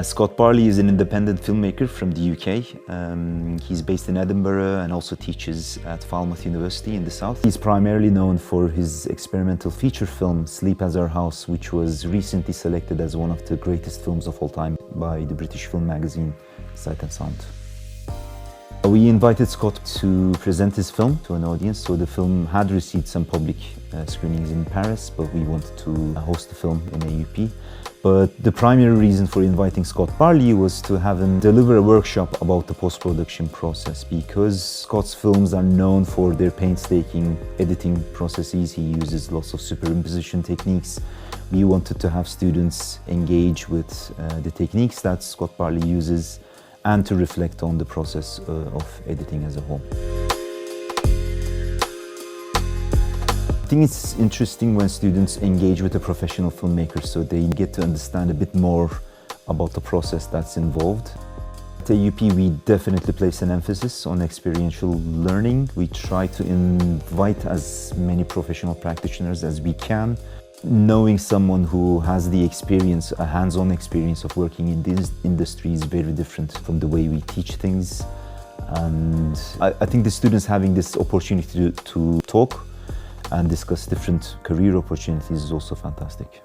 Scott Barley is an independent filmmaker from the UK. He's based in Edinburgh and also teaches at Falmouth University in the south. He's primarily known for his experimental feature film Sleep as Our House, which was recently selected as one of the greatest films of all time by the British film magazine Sight and Sound. We invited Scott to present his film to an audience, so the film had received some public screenings in Paris, but we wanted to host the film in AUP. But the primary reason for inviting Scott Barley was to have him deliver a workshop about the post-production process, because Scott's films are known for their painstaking editing processes. He uses lots of superimposition techniques. We wanted to have students engage with the techniques that Scott Barley uses and to reflect on the process of editing as a whole. I think it's interesting when students engage with a professional filmmaker, so they get to understand a bit more about the process that's involved. At AUP, we definitely place an emphasis on experiential learning. We try to invite as many professional practitioners as we can. Knowing someone who has the experience, a hands-on experience of working in this industry is very different from the way we teach things. And I think the students having this opportunity to talk and discuss different career opportunities is also fantastic.